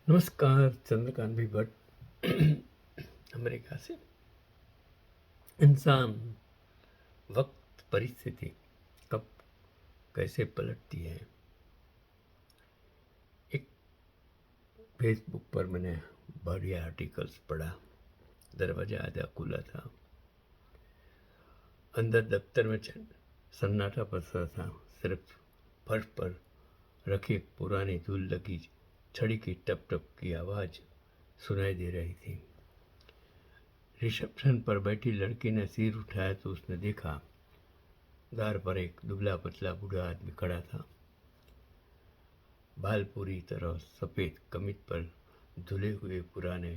नमस्कार, चंद्रकांत भी भट्ट अमेरिका से। इंसान, वक्त, परिस्थिति कब कैसे पलटती है। एक फेसबुक पर मैंने बढ़िया आर्टिकल्स पढ़ा। दरवाजा आधा खुला था। अंदर दफ्तर में सन्नाटा पसरा था। सिर्फ फर्श पर रखी एक पुरानी धूल लगी छड़ी की टप टप की आवाज़ सुनाई दे रही थी। रिसेप्शन पर बैठी लड़की ने सिर उठाया तो उसने देखा द्वार पर एक दुबला पतला बूढ़ा आदमी खड़ा था। बाल पूरी तरह सफ़ेद, कमीज पर धुले हुए पुराने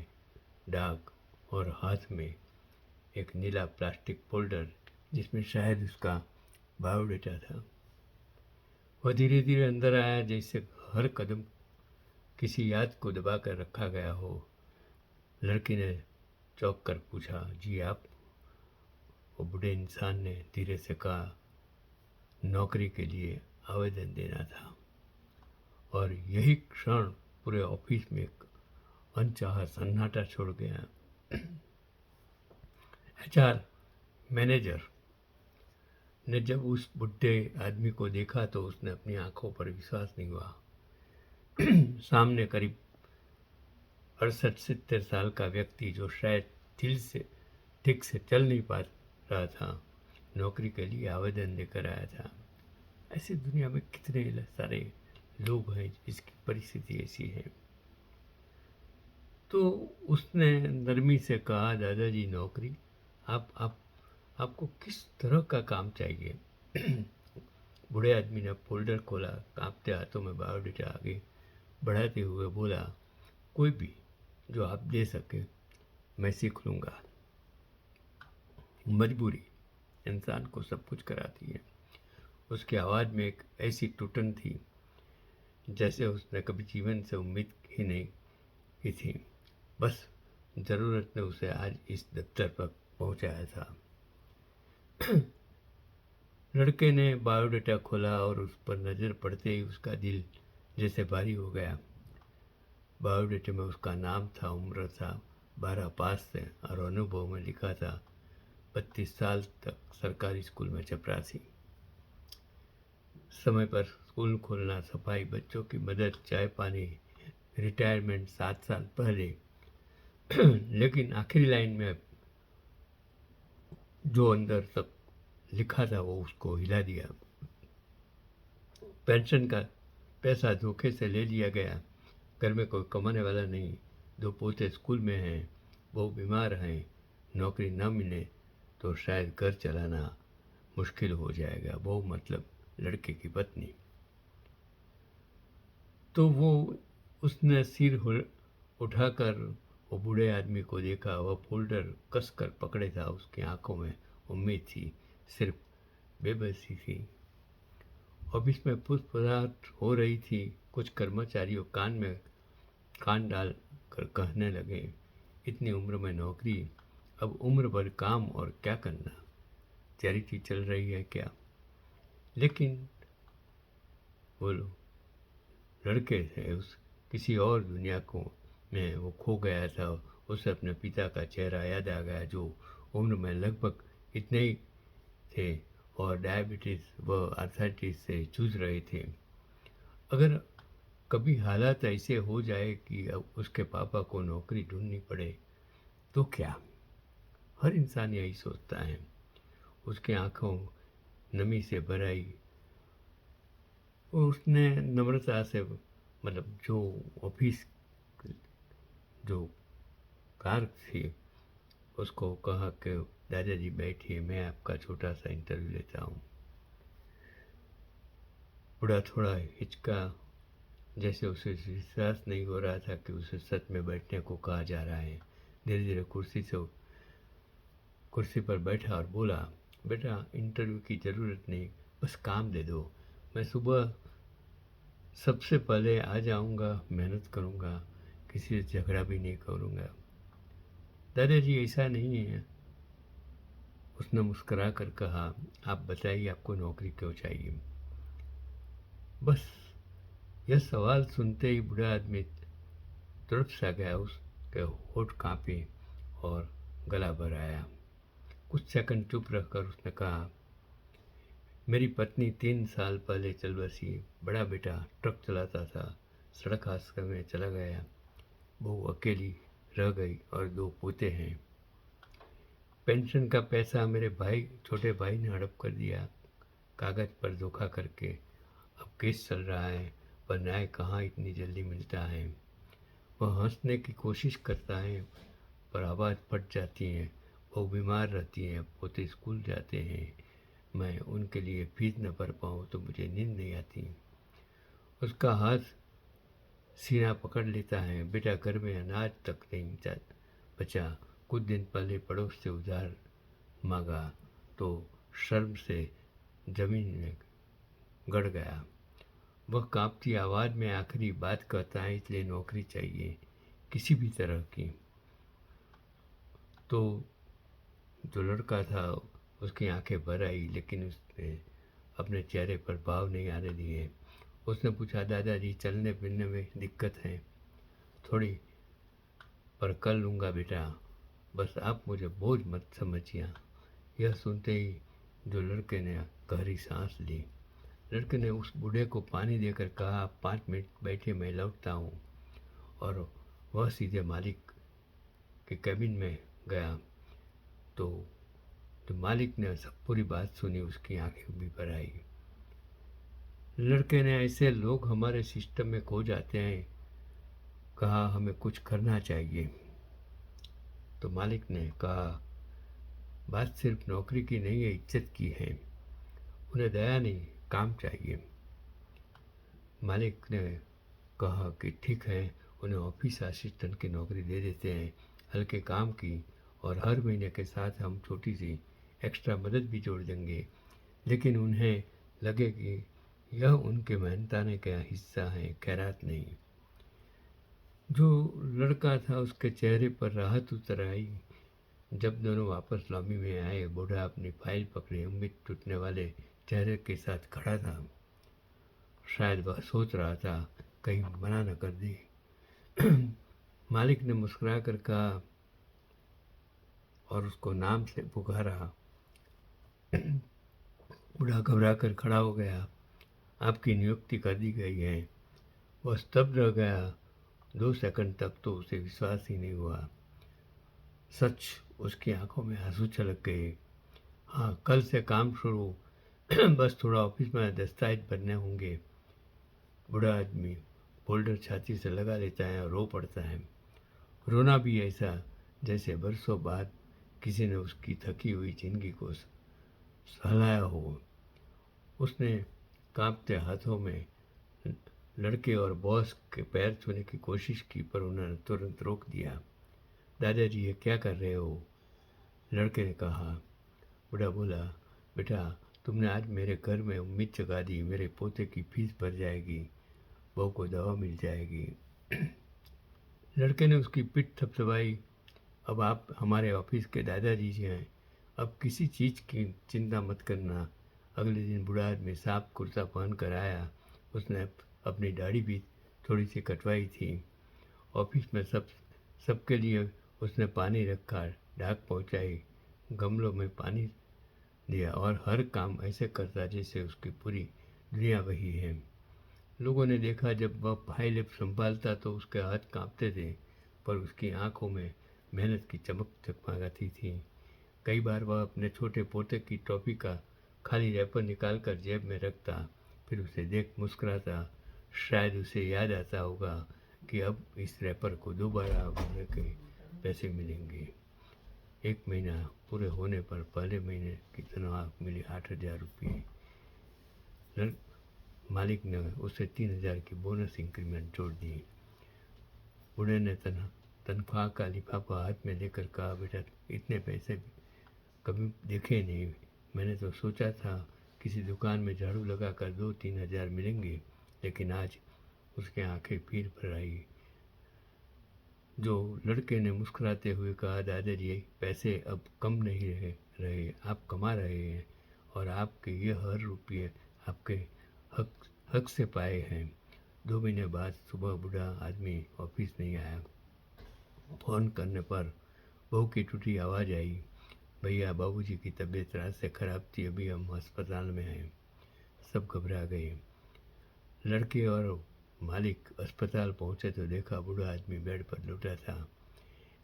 दाग और हाथ में एक नीला प्लास्टिक फोल्डर जिसमें शायद उसका बायोडेटा था। वह धीरे धीरे अंदर आया, जैसे हर कदम किसी याद को दबा कर रखा गया हो। लड़की ने चौंक कर पूछा, जी आप? वो बूढ़े इंसान ने धीरे से कहा, नौकरी के लिए आवेदन देना था। और यही क्षण पूरे ऑफिस में एक अनचाहा सन्नाटा छोड़ गया। एचआर मैनेजर ने जब उस बुढ़े आदमी को देखा तो उसने अपनी आंखों पर विश्वास नहीं हुआ। सामने करीब 68-70 साल का व्यक्ति, जो शायद ठीक से चल नहीं पा रहा था, नौकरी के लिए आवेदन देकर आया था। ऐसी दुनिया में कितने सारे लोग हैं जिसकी परिस्थिति ऐसी है। तो उसने नरमी से कहा, दादाजी नौकरी, आपको किस तरह का काम चाहिए? बूढ़े आदमी ने फोल्डर खोला, कांपते हाथों में बायोडेटा आगे बढ़ाते हुए बोला, कोई भी जो आप दे सके, मैं सीख लूँगा। मजबूरी इंसान को सब कुछ कराती है। उसकी आवाज़ में एक ऐसी टूटन थी जैसे उसने कभी जीवन से उम्मीद ही नहीं की थी। बस ज़रूरत ने उसे आज इस दफ्तर पर पहुंचाया था। लड़के ने बायोडेटा खोला और उस पर नज़र पड़ते ही उसका दिल जैसे भारी हो गया। बायोडेटा में उसका नाम था, उम्र था 12 पास से, और अनुभव में लिखा था 32 साल तक सरकारी स्कूल में चपरासी। समय पर स्कूल खोलना, सफाई, बच्चों की मदद, चाय पानी, रिटायरमेंट 7 साल पहले। लेकिन आखिरी लाइन में जो अंदर तक लिखा था वो उसको हिला दिया। पेंशन का पैसा धोखे से ले लिया गया। घर में कोई कमाने वाला नहीं। 2 पोते स्कूल में हैं, वो बीमार हैं। नौकरी न मिले तो शायद घर चलाना मुश्किल हो जाएगा। वो मतलब लड़के की पत्नी। तो वो उसने सिर उठाकर वो बूढ़े आदमी को देखा। वह फोल्डर कस कर पकड़े था। उसकी आंखों में उम्मीद थी, सिर्फ बेबसी थी। ऑफिस में फुसफुसाहट हो रही थी। कुछ कर्मचारियों कान में कान डाल कर कहने लगे, इतनी उम्र में नौकरी, अब उम्र भर काम और क्या करना, चैरिटी चल रही है क्या? लेकिन बोलो, लड़के थे, उस किसी और दुनिया को में वो खो गया था। उसे अपने पिता का चेहरा याद आ गया, जो उम्र में लगभग इतने ही थे और डायबिटीज़ व आर्थराइटिस से जूझ रहे थे। अगर कभी हालात ऐसे हो जाए कि अब उसके पापा को नौकरी ढूंढनी पड़े तो क्या? हर इंसान यही सोचता है। उसकी आंखों नमी से भर आई। उसने नम्रता से, मतलब जो ऑफिस जो क्लार्क थी, उसको कहा कि दादाजी बैठिए, मैं आपका छोटा सा इंटरव्यू लेता हूँ। बूढ़ा थोड़ा हिचका, जैसे उसे विश्वास नहीं हो रहा था कि उसे सच में बैठने को कहा जा रहा है। धीरे धीरे कुर्सी पर बैठा और बोला, बेटा इंटरव्यू की ज़रूरत नहीं, बस काम दे दो। मैं सुबह सबसे पहले आ जाऊंगा, मेहनत करूंगा, किसी से झगड़ा भी नहीं करूंगा। दादाजी ऐसा नहीं है, उसने मुस्कुरा कर कहा, आप बताइए आपको नौकरी क्यों चाहिए? बस यह सवाल सुनते ही बूढ़ा आदमी तुरंत सा गया, उसके होठ कांपे और गला भर आया। कुछ सेकंड चुप रहकर उसने कहा, मेरी पत्नी 3 साल पहले चल बसी। बड़ा बेटा ट्रक चलाता था, सड़क हादसे में चला गया। बहू अकेली रह गई और 2 पोते हैं। पेंशन का पैसा मेरे छोटे भाई ने हड़प कर दिया, कागज पर धोखा करके। अब केस चल रहा है, पर न्याय कहाँ इतनी जल्दी मिलता है। वह हंसने की कोशिश करता है, पर आवाज़ फट जाती है। वो बीमार रहती है, पोते स्कूल जाते हैं। मैं उनके लिए फीस न भर पाऊँ तो मुझे नींद नहीं आती। उसका हाथ सीना पकड़ लेता है। बेटा, घर में अनाज तक नहीं बचा। कुछ दिन पहले पड़ोस से उधार मांगा तो शर्म से जमीन में गड़ गया। वह कांपती आवाज़ में आखिरी बात कहता है, इसलिए नौकरी चाहिए, किसी भी तरह की। तो जो लड़का था उसकी आंखें भर आई, लेकिन उसने अपने चेहरे पर भाव नहीं आने दिए। उसने पूछा, दादाजी चलने फिरने में दिक्कत है थोड़ी, पर कर लूँगा बेटा, बस आप मुझे बोझ मत समझिए। यह सुनते ही जो लड़के ने गहरी सांस ली। लड़के ने उस बूढ़े को पानी देकर कहा, 5 मिनट बैठे, मैं लौटता हूँ। और वह सीधे मालिक के कैबिन में गया। तो जो मालिक ने सब पूरी बात सुनी, उसकी आंखें भी भर आई। लड़के ने, ऐसे लोग हमारे सिस्टम में खो जाते हैं, कहा हमें कुछ करना चाहिए। तो मालिक ने कहा, बात सिर्फ नौकरी की नहीं है, इज्जत की है। उन्हें दया नहीं, काम चाहिए। मालिक ने कहा कि ठीक है, उन्हें ऑफिस असिस्टेंट की नौकरी दे देते हैं, हल्के काम की, और हर महीने के साथ हम छोटी सी एक्स्ट्रा मदद भी जोड़ देंगे। लेकिन उन्हें लगे कि यह उनके मेहनताने का हिस्सा है, खैरात नहीं। जो लड़का था उसके चेहरे पर राहत उतर आई। जब दोनों वापस लॉबी में आए, बूढ़ा अपनी फाइल पकड़े उम्मीद टूटने वाले चेहरे के साथ खड़ा था। शायद वह सोच रहा था, कहीं मना न कर दी। मालिक ने मुस्कुरा कर कहा और उसको नाम से पुकारा। बूढ़ा घबरा कर खड़ा हो गया। आपकी नियुक्ति कर दी गई है। वह स्तब्ध रह गया। 2 सेकंड तक तो उसे विश्वास ही नहीं हुआ। सच, उसकी आंखों में आंसू छलक गए। हाँ, कल से काम शुरू। बस थोड़ा ऑफिस में दस्तावेज भरने होंगे। बूढ़ा आदमी फोल्डर छाती से लगा लेता है और रो पड़ता है। रोना भी ऐसा जैसे बरसों बाद किसी ने उसकी थकी हुई जिंदगी को सहलाया हो। उसने कांपते हाथों में लड़के और बॉस के पैर छूने की कोशिश की, पर उन्होंने तुरंत रोक दिया। दादाजी, ये क्या कर रहे हो? लड़के ने कहा। बूढ़ा बोला, बेटा, तुमने आज मेरे घर में उम्मीद जगा दी। मेरे पोते की फीस भर जाएगी, बहू को दवा मिल जाएगी। लड़के ने उसकी पीठ थपथपाई। अब आप हमारे ऑफिस के दादाजी जी हैं, अब किसी चीज़ की चिंता मत करना। अगले दिन बूढ़ा आदमी साफ कुर्ता पहन कर आया। उसने अपनी दाढ़ी भी थोड़ी सी कटवाई थी। ऑफिस में सबके लिए उसने पानी रखा, ढाक पहुंचाई, गमलों में पानी दिया और हर काम ऐसे करता जैसे उसकी पूरी दुनिया वही है। लोगों ने देखा, जब वह फाइल संभालता तो उसके हाथ कांपते थे, पर उसकी आंखों में मेहनत की चमक चकमकाती थी। कई बार वह अपने छोटे पोते की टॉफी का खाली रैपर निकालकर जेब में रखता, फिर उसे देख मुस्कुराता। शायद उसे याद आता होगा कि अब इस रैपर को दोबारा भरने के पैसे मिलेंगे। 1 महीना पूरे होने पर पहले महीने की तनख्वाह मिली 8,000 रुपये। मालिक ने उसे 3,000 की बोनस इंक्रीमेंट जोड़ दी। बूढ़े ने तनख्वाह का लिफाफा हाथ में लेकर कहा, बेटा, इतने पैसे कभी देखे नहीं। मैंने तो सोचा था किसी दुकान में झाड़ू लगाकर 2-3 हज़ार मिलेंगे, लेकिन आज उसकी आंखें फिर भर आई। जो लड़के ने मुस्कुराते हुए कहा, दादाजी, पैसे अब कम नहीं रहे, आप कमा रहे हैं, और आपके ये हर रुपये आपके हक हक से पाए हैं। 2 महीने बाद सुबह बूढ़ा आदमी ऑफिस नहीं आया। फ़ोन करने पर बहू की टूटी आवाज़ आई, भैया बाबूजी की तबीयत रात से ख़राब थी, अभी हम अस्पताल में हैं। सब घबरा गए। लड़के और मालिक अस्पताल पहुंचे तो देखा बूढ़ा आदमी बेड पर लेटा था।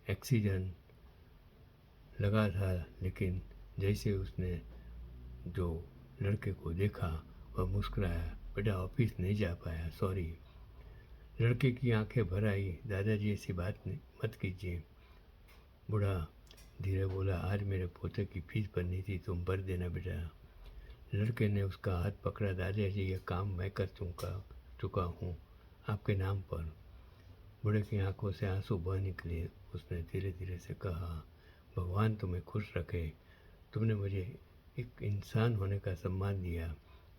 ऑक्सीजन लगा था, लेकिन जैसे उसने जो लड़के को देखा वह मुस्कुराया, बेटा ऑफिस नहीं जा पाया, सॉरी। लड़के की आंखें भर आई, दादाजी ऐसी बात मत कीजिए। बूढ़ा धीरे बोला, आज मेरे पोते की फीस भरनी थी, तुम भर देना बेटा। लड़के ने उसका हाथ पकड़ा, दादाजी यह काम मैं कर चुका हूँ आपके नाम पर। बूढ़े की आंखों से आंसू बह निकले। उसने धीरे धीरे से कहा, भगवान तुम्हें खुश रखे, तुमने मुझे एक इंसान होने का सम्मान दिया।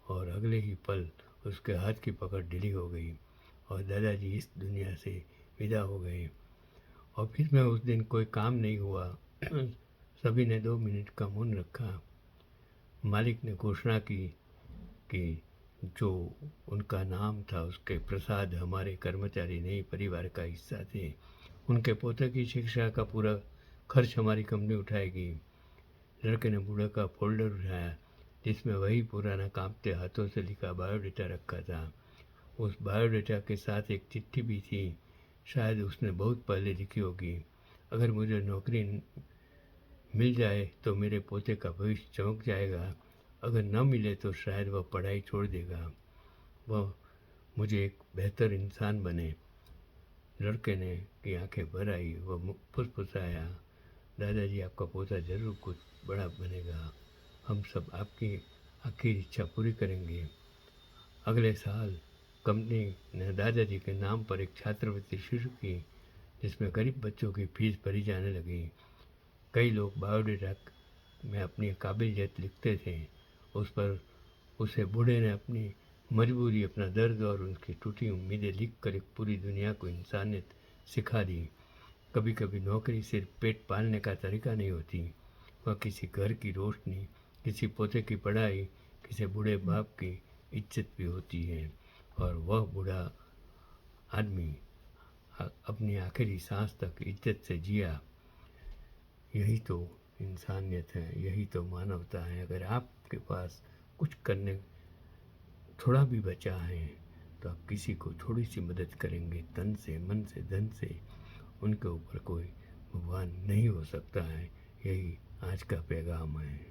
और अगले ही पल उसके हाथ की पकड़ ढीली हो गई और दादाजी इस दुनिया से विदा हो गए। ऑफिस में उस दिन कोई काम नहीं हुआ। सभी ने 2 मिनट का मौन रखा। मालिक ने घोषणा की कि जो उनका नाम था उसके प्रसाद हमारे कर्मचारी नहीं, परिवार का हिस्सा थे। उनके पोते की शिक्षा का पूरा खर्च हमारी कंपनी उठाएगी। लड़के ने बूढ़े का फोल्डर उठाया जिसमें वही पुराना कांपते हाथों से लिखा बायोडेटा रखा था। उस बायोडेटा के साथ एक चिट्ठी भी थी, शायद उसने बहुत पहले लिखी होगी। अगर मुझे नौकरी मिल जाए तो मेरे पोते का भविष्य चमक जाएगा, अगर न मिले तो शायद वह पढ़ाई छोड़ देगा, वह मुझे एक बेहतर इंसान बने। लड़के ने की आंखें भर आई, वह फुसफुसाया, दादाजी आपका पोता ज़रूर कुछ बड़ा बनेगा, हम सब आपकी आखिरी इच्छा पूरी करेंगे। अगले साल कंपनी ने दादाजी के नाम पर एक छात्रवृत्ति शुरू की जिसमें गरीब बच्चों की फीस भरी जाने लगी। कई लोग बायोडेटा में अपनी काबिलियत लिखते थे, उस पर उसे बूढ़े ने अपनी मजबूरी, अपना दर्द और उनकी टूटी उम्मीदें लिखकर एक पूरी दुनिया को इंसानियत सिखा दी। कभी कभी नौकरी सिर्फ पेट पालने का तरीका नहीं होती, वह किसी घर की रोशनी, किसी पोते की पढ़ाई, किसी बूढ़े बाप की इज्जत भी होती है। और वह बूढ़ा आदमी अपनी आखिरी सांस तक इज्जत से जिया। यही तो इंसानियत है, यही तो मानवता है। अगर आपके पास कुछ करने थोड़ा भी बचा है तो आप किसी को थोड़ी सी मदद करेंगे, तन से, मन से, धन से, उनके ऊपर कोई भगवान नहीं हो सकता है। यही आज का पैगाम है।